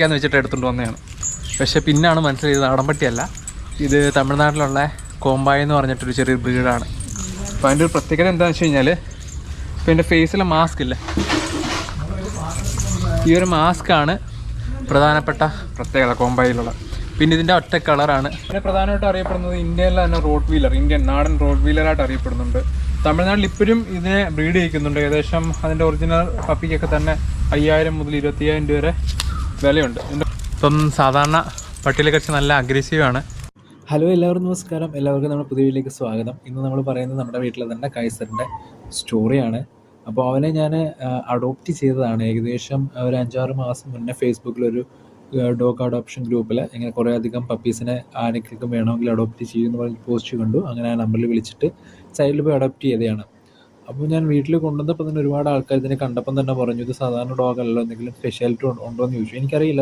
ന്ന് വെച്ചിട്ട് എടുത്തുകൊണ്ട് വന്നതാണ്. പക്ഷേ പിന്നാണ് മനസ്സിലായത് നാടൻപട്ടിയല്ല, ഇത് തമിഴ്നാട്ടിലുള്ള കോമ്പായി എന്ന് പറഞ്ഞിട്ടൊരു ചെറിയൊരു ബ്രീഡാണ്. അപ്പോൾ അതിൻ്റെ ഒരു പ്രത്യേകത എന്താണെന്ന് വെച്ച് കഴിഞ്ഞാൽ, ഇപ്പോൾ എൻ്റെ ഫേസിലെ മാസ്ക് ഇല്ലേ, ഈ ഒരു മാസ്കാണ് പ്രധാനപ്പെട്ട പ്രത്യേകത കോമ്പായിലുള്ള. പിന്നെ ഇതിൻ്റെ ഒറ്റ കളറാണ്. പിന്നെ പ്രധാനമായിട്ട് അറിയപ്പെടുന്നത് ഇന്ത്യയിലെ തന്നെ റോഡ് വീലർ, ഇന്ത്യൻ നാടൻ റോഡ് വീലറായിട്ട് അറിയപ്പെടുന്നുണ്ട്. തമിഴ്നാട്ടിൽ ഇപ്പോഴും ഇതിനെ ബ്രീഡ് ചെയ്യിക്കുന്നുണ്ട്. ഏകദേശം അതിൻ്റെ ഒറിജിനൽ പപ്പിക്കൊക്കെ തന്നെ 5000 മുതൽ 25,000 രൂപ വരെ വിലയുണ്ട്. ഇപ്പം സാധാരണ പട്ടിയിലെ കുറച്ച് നല്ല അഗ്രസീവാണ്. ഹലോ, എല്ലാവർക്കും നമസ്കാരം. എല്ലാവർക്കും നമ്മുടെ പുതിയ വീട്ടിലേക്ക് സ്വാഗതം. ഇന്ന് നമ്മൾ പറയുന്നത് നമ്മുടെ വീട്ടിൽ തന്നെ കൈസറിൻ്റെ സ്റ്റോറിയാണ്. അപ്പോൾ അവനെ ഞാൻ അഡോപ്റ്റ് ചെയ്തതാണ്. ഏകദേശം ഒരു 5-6 മാസം മുന്നേ ഫേസ്ബുക്കിലൊരു ഡോഗ് അഡോപ്ഷൻ ഗ്രൂപ്പിൽ ഇങ്ങനെ കുറേ അധികം പപ്പീസിനെ ആരെങ്കിലും വേണമെങ്കിൽ അഡോപ്റ്റ് ചെയ്യുമെന്ന് പറഞ്ഞ് പോസ്റ്റ് കണ്ടു. അങ്ങനെ ആ നമ്പറിൽ വിളിച്ചിട്ട് സൈഡിൽ പോയി അഡോപ്റ്റ് ചെയ്തതാണ്. അപ്പോൾ ഞാൻ വീട്ടിൽ കൊണ്ടുവന്നപ്പോൾ തന്നെ ഒരുപാട് ആൾക്കാർ ഇതിനെ കണ്ടപ്പം തന്നെ പറഞ്ഞു, ഇത് സാധാരണ ഡോഗല്ലോ, എന്തെങ്കിലും സ്പെഷ്യാലിറ്റി ഉണ്ടോ എന്ന് ചോദിച്ചു. എനിക്കറിയില്ല,